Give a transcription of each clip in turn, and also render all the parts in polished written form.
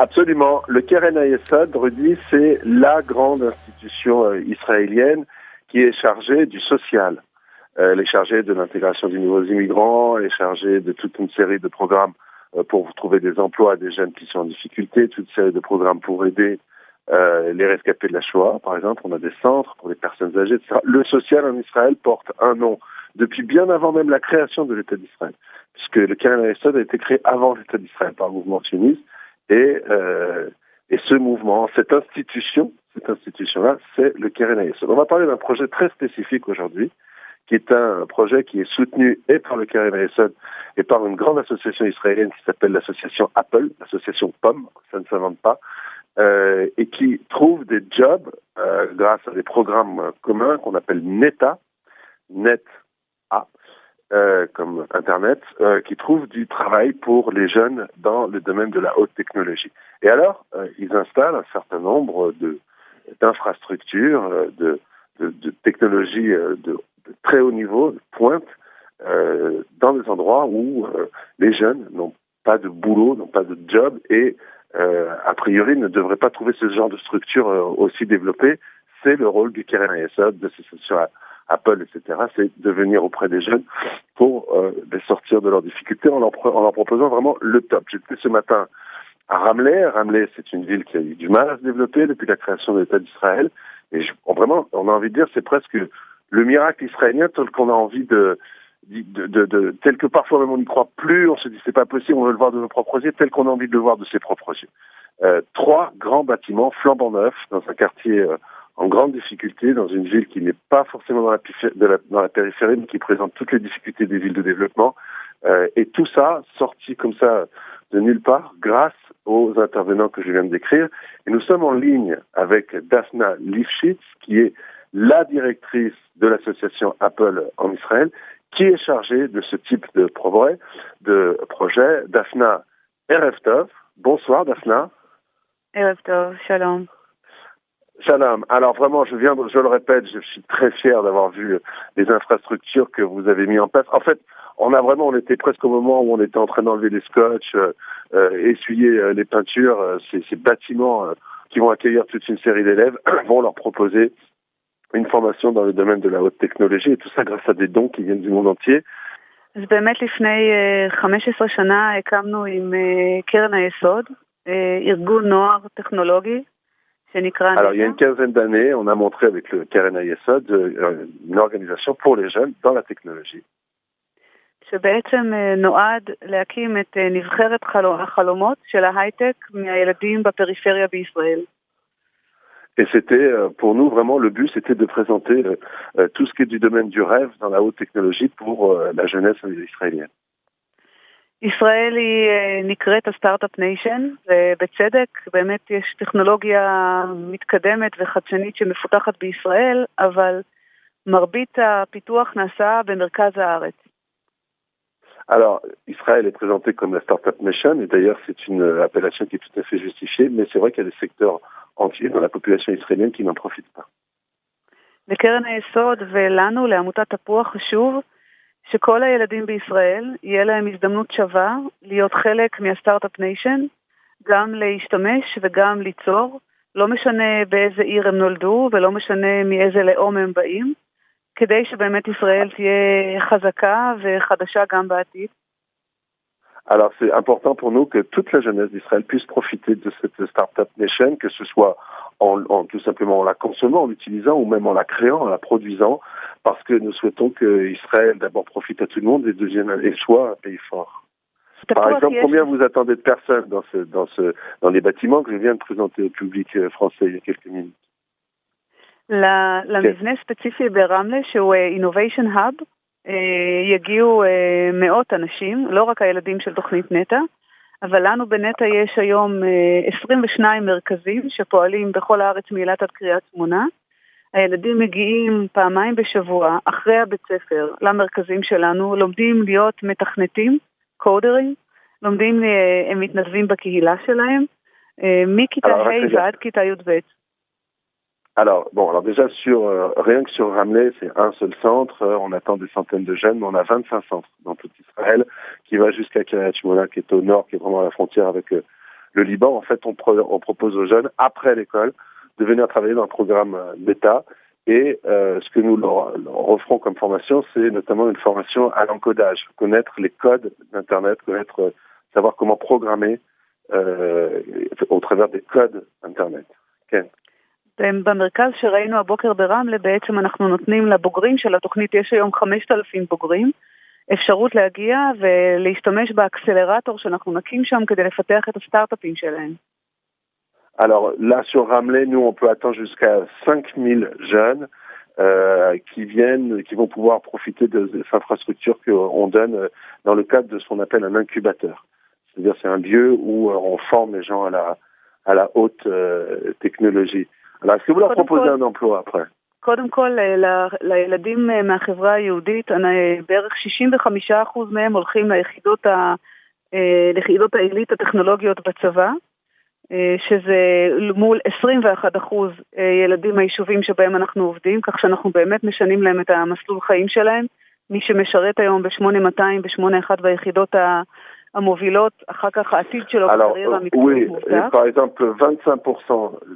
Absolument. Le Keren HaYesod, Rudy, c'est la grande institution israélienne qui est chargée du social. Elle est chargée de l'intégration des nouveaux immigrants, elle est chargée de toute une série de programmes pour trouver des emplois à des jeunes qui sont en difficulté, toute une série de programmes pour aider les rescapés de la Shoah, par exemple. On a des centres pour les personnes âgées, etc. Le social en Israël porte un nom depuis bien avant même la création de l'État d'Israël, puisque le Keren HaYesod a été créé avant l'État d'Israël par le mouvement sioniste. Et ce mouvement, cette institution-là, c'est le Keren HaYesod. On va parler d'un projet très spécifique aujourd'hui, qui est un projet qui est soutenu et par le Keren HaYesod et par une grande association israélienne qui s'appelle l'association Apple, l'association POM, ça ne s'invente pas, et qui trouve des jobs grâce à des programmes communs qu'on appelle NETA, comme Internet, qui trouvent du travail pour les jeunes dans le domaine de la haute technologie. Et alors, ils installent un certain nombre d'infrastructures, de technologies de très haut niveau, de pointe, dans des endroits où les jeunes n'ont pas de boulot, n'ont pas de job et, a priori, ne devraient pas trouver ce genre de structure aussi développée. C'est le rôle du Keren HaYesod, de ces sociétés Apple, etc., c'est de venir auprès des jeunes pour les sortir de leurs difficultés en leur proposant vraiment le top. J'étais ce matin à Ramleh. Ramleh, c'est une ville qui a eu du mal à se développer depuis la création de l'État d'Israël. Et vraiment, on a envie de dire, c'est presque le miracle israélien tel qu'on a envie tel que parfois même on n'y croit plus, on se dit c'est pas possible, on veut le voir de nos propres yeux, tel qu'on a envie de le voir de ses propres yeux. 3 grands bâtiments flambant neufs dans un quartier en grande difficulté, dans une ville qui n'est pas forcément dans la périphérie, mais qui présente toutes les difficultés des villes de développement. Et tout ça, sorti comme ça de nulle part, grâce aux intervenants que je viens de décrire. Et nous sommes en ligne avec Daphna Lifshitz, qui est la directrice de l'association Apple en Israël, qui est chargée de ce type de projet. Daphna, Erev Tov. Bonsoir, Daphna. Erev Tov, shalom. Shalom. Alors vraiment, je le répète, je suis très fier d'avoir vu les infrastructures que vous avez mis en place. En fait, on était presque au moment où on était en train d'enlever les scotch, essuyer les peintures. Ces bâtiments qui vont accueillir toute une série d'élèves vont leur proposer une formation dans le domaine de la haute technologie, et tout ça grâce à des dons qui viennent du monde entier. אז באמת לפני 15 שנה הקמנו עם קרן היסוד, ארגון נוער טכנולוגי, Alors, il y a une quinzaine d'années, on a montré avec le Keren HaYesod une organisation pour les jeunes dans la technologie. שבעצם נועד להקים את נבחרת החלומות של ההייטק מהילדים בפריפריה בישראל. Et c'était, pour nous, vraiment, le but, c'était de présenter tout ce qui est du domaine du rêve dans la haute technologie pour la jeunesse israélienne. ישראל היא נקראת הסטארט-אפ ניישן, ובצדק באמת יש טכנולוגיה מתקדמת וחדשנית שמפותחת בישראל, אבל מרבית הפיתוח נעשה במרכז הארץ. Alors, Israël est présenté comme la Startup Nation, et d'ailleurs c'est une appellation qui est tout à fait justifiée, mais c'est vrai qu'il y a des secteurs entiers dans la population israélienne qui n'en profitent pas. לקרן היסוד ולנו, לעמותת תפוח, חשוב שכל הילדים בישראל יהיה להם הזדמנות שווה להיות חלק מהסטארט-אפ ניישן, גם להשתמש וגם ליצור, לא משנה באיזה עיר הם נולדו ולא משנה מאיזה לאום הם באים, כדי שבאמת ישראל תהיה חזקה וחדשה גם בעתיד. Alors c'est important pour nous que toute la jeunesse d'Israël puisse profiter de cette Startup Nation, que ce soit tout simplement en la consommant, en l'utilisant ou même en la créant, en la produisant, parce que nous souhaitons que Israël d'abord profite à tout le monde et soit un pays fort. Par exemple, combien vous attendez de personnes dans les bâtiments que je viens de présenter au public français il y a quelques minutes? למבנה ספציפי ברמלה שהוא Innovation Hub יגיעו מאות אנשים, לא רק הילדים של תוכנית נטה, אבל לנו בנטה יש היום 22 מרכזים שפועלים בכל הארץ מאילת עד קריית שמונה. הילדים מגיעים פעמיים בשבוע אחרי הבית ספר למרכזים שלנו, לומדים להיות מתכנתים, קודרים, הם מתנדבים בקהילה שלהם, מכיתה ה' ועד כיתה י"ב. Alors déjà rien que sur Ramleh, c'est un seul centre, on attend des centaines de jeunes, mais on a 25 centres dans tout Israël, qui va jusqu'à Kiryat Shmona, qui est au nord, qui est vraiment à la frontière avec le Liban, en fait, on propose aux jeunes, après l'école, de venir travailler dans un programme d'État. Et ce que nous leur offrons comme formation, c'est notamment une formation à l'encodage, connaître les codes d'Internet, savoir comment programmer au travers des codes Internet. כן. במרכז שראינו הבוקר ברמלה, בעצם אנחנו נותנים לבוגרים של התוכנית, יש היום 5,000 בוגרים, אפשרות להגיע ולהשתמש באקסלרטור שאנחנו נקים שם כדי לפתח את הסטארט-אפים שלהם. Alors là, sur Ramleh, nous, on peut attendre jusqu'à 5000 jeunes qui vont pouvoir profiter de cette infrastructure qu'on donne dans le cadre de ce qu'on appelle un incubateur. C'est-à-dire c'est un lieu où on forme les gens à la haute technologie. Alors, est-ce que vous leur proposez un emploi après? קודם כל, לילדים מהחברה היהודית, בערך 65% מהם הולכים ליחידות העילית הטכנולוגיות בצבא, שזה מול 21% ילדים מהיישובים שבהם אנחנו עובדים, כך שאנחנו באמת משנים להם את המסלול חיים שלהם. מי שמשרת היום ב-8200, ב-81 ביחידות המובילות, אחר כך העתיד שלו בקריירה המקצועית מובטח. Oui, par exemple,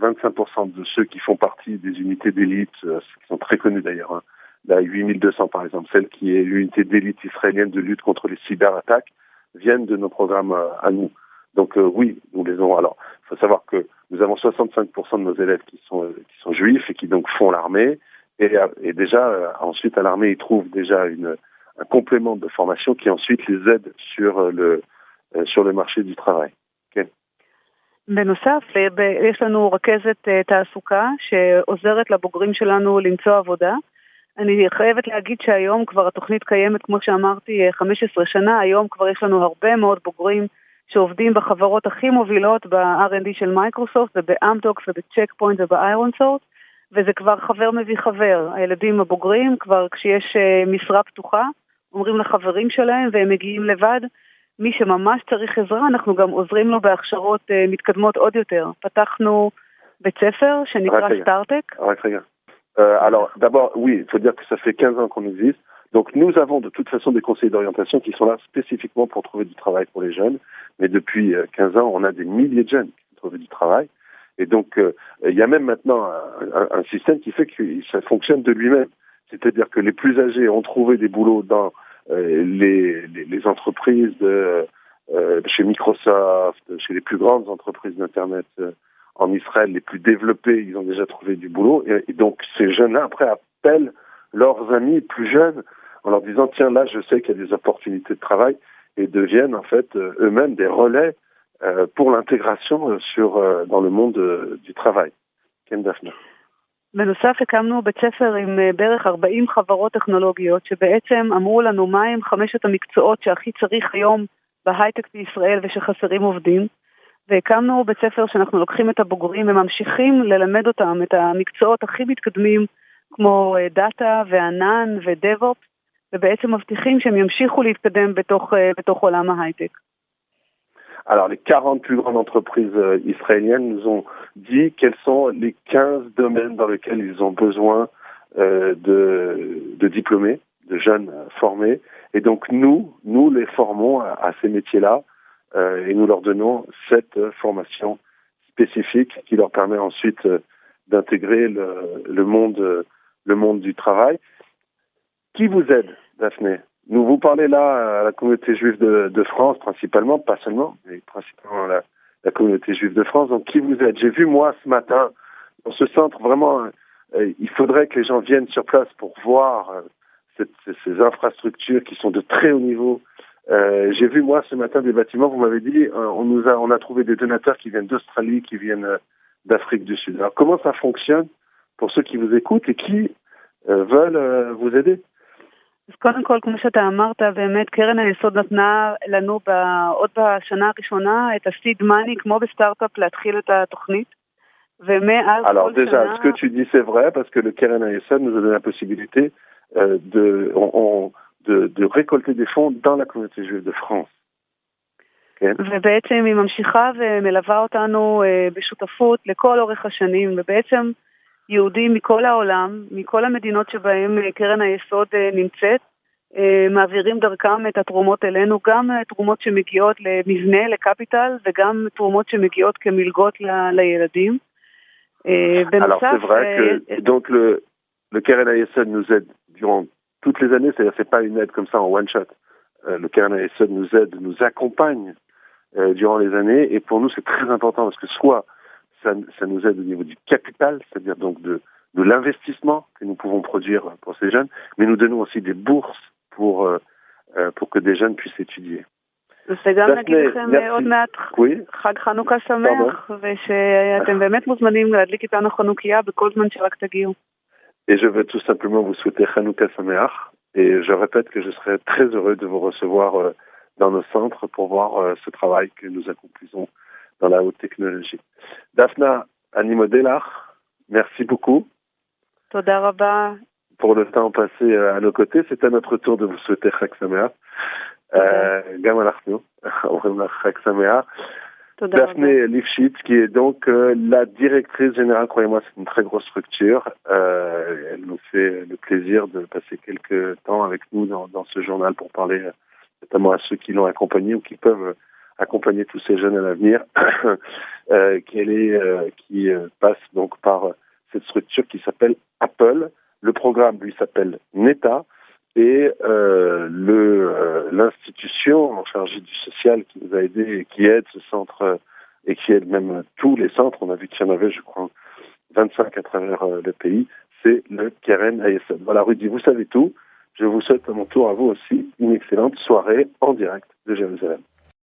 25% de ceux qui font partie des unités d'élite, qui sont très connus d'ailleurs, hein, la 8200 par exemple, celle qui est l'unité d'élite israélienne de lutte contre les cyberattaques, viennent de nos programmes à nous. Donc oui, nous les avons. Alors, il faut savoir que nous avons 65% de nos élèves qui sont juifs et qui donc font l'armée. Et déjà, ensuite, à l'armée, ils trouvent déjà un complément de formation qui ensuite les aide sur le marché du travail. Okay. בנוסף, יש לנו רכזת תעסוקה שעוזרת לבוגרים שלנו למצוא עבודה. אני חייבת להגיד שהיום כבר התוכנית קיימת, כמו שאמרתי, 15 שנה. היום כבר יש לנו הרבה מאוד בוגרים שעובדים בחברות הכי מובילות ב-R&D של מייקרוסופט ובאמדוקס ובצ'ק פוינט ובאיירון סורס, וזה כבר חבר מביא חבר. הילדים הבוגרים כבר כשיש משרה פתוחה, אומרים לחברים שלהם והם מגיעים לבד. מי שממש צריך עזרה, אנחנו גם עוזרים לו בהכשרות מתקדמות עוד יותר. פתחנו בית ספר שנקרא סטארטק. Alors, d'abord, oui, il faut dire que ça fait 15 ans qu'on existe. Donc, nous avons de toute façon des conseillers d'orientation qui sont là spécifiquement pour trouver du travail pour les jeunes. Mais depuis 15 ans, on a des milliers de jeunes qui trouvent du travail. Et donc, il y a même maintenant un système qui fait que ça fonctionne de lui-même. C'est-à-dire que les plus âgés ont trouvé des boulots dans les entreprises chez Microsoft, chez les plus grandes entreprises d'Internet en Israël, les plus développées, ils ont déjà trouvé du boulot. Et donc, ces jeunes-là, après, appellent leurs amis plus jeunes en leur disant, tiens, là, je sais qu'il y a des opportunités de travail, et deviennent, en fait, eux-mêmes des relais pour l'intégration dans le monde du travail. Ken Daphne. בנוסף הקמנו בית ספר עם בערך 40 חברות טכנולוגיות שבעצם אמרו לנו מה הם 5 המקצועות שהכי צריך היום בהייטק בישראל ושחסרים עובדים, והקמנו בית ספר שאנחנו לוקחים את הבוגרים וממשיכים ללמד אותם את המקצועות הכי מתקדמים כמו דאטה וענן ודאב-אופס, ובעצם מבטיחים שהם ימשיכו להתקדם בתוך עולם ההייטק. Alors, les 40 plus grandes entreprises israéliennes nous ont dit quels sont les 15 domaines dans lesquels ils ont besoin de diplômés, de jeunes formés. Et donc, nous les formons à ces métiers-là et nous leur donnons cette formation spécifique qui leur permet ensuite d'intégrer le monde du travail. Qui vous aide, Daphné? Nous vous parlez là à la communauté juive de France, principalement, pas seulement, mais principalement la communauté juive de France. Donc, qui vous aide? J'ai vu, moi, ce matin, dans ce centre, vraiment, il faudrait que les gens viennent sur place pour voir ces infrastructures qui sont de très haut niveau. J'ai vu, moi, ce matin, des bâtiments, vous m'avez dit, on a trouvé des donateurs qui viennent d'Australie, qui viennent d'Afrique du Sud. Alors, comment ça fonctionne pour ceux qui vous écoutent et qui veulent vous aider? אז קודם כל, כמו שאתה אמרת, באמת קרן היסוד נתנה לנו עוד בשנה הראשונה את ה-seed money, כמו בסטארט-אפ, להתחיל את התוכנית. ומאז כל שנה... Alors déjà, ce que tu dis, c'est vrai, parce que le Keren Hayesod nous a donné la possibilité de récolter des fonds dans la communauté juive de France. כן? ובעצם היא ממשיכה ומלווה אותנו בשותפות לכל אורך השנים, ובעצם יהודים מכל העולם, מכל המדינות שבהם קרן היסוד נמצאת, מעבירים דרכם את התרומות אלינו, גם תרומות שמגיעות למבנה, לקפיטל, וגם תרומות שמגיעות כמלגות לילדים. Alors c'est vrai que donc le Keren Hayesod nous aide durant toutes les années, c'est-à-dire c'est pas une aide comme ça en one shot. Le Keren Hayesod nous aide, nous accompagne durant les années, et pour nous c'est très important parce que soit ça nous aide au niveau du capital, c'est-à-dire donc de l'investissement que nous pouvons produire pour ces jeunes, mais nous donnons aussi des bourses pour que des jeunes puissent étudier. וגם נגיד לכם עוד מעט חג חנוכה שמח, ושאתם באמת מוזמנים להדליק איתנו חנוכיה בכל זמן שרק תגיעו. Et je veux tout simplement vous souhaiter Hanouka Sameach, et je répète que je serai très heureux de vous recevoir dans nos centres pour voir ce travail que nous accomplissons dans la haute technologie. Daphna Animodelach, merci beaucoup. תודה רבה. Pour le temps passé à nos côtés, c'est à notre tour de vous souhaiter Chag Sameach. גם אנחנו, אומרים לך חג שמח. Daphné Lifshitz, qui est donc la directrice générale, croyez-moi, c'est une très grosse structure. Elle nous fait le plaisir de passer quelques temps avec nous dans ce journal pour parler notamment à ceux qui l'ont accompagné ou qui peuvent accompagner tous ces jeunes à l'avenir. Qui passe donc par cette structure qui s'appelle Apple. Le programme, lui, s'appelle NETA. Et l'institution en charge du social qui nous a aidés et qui aide ce centre et qui aide même tous les centres, on a vu qu'il y en avait, je crois, 25 à travers le pays, c'est le Keren Hayesod. Voilà, Rudy, vous savez tout. Je vous souhaite à mon tour à vous aussi une excellente soirée en direct de Jérusalem.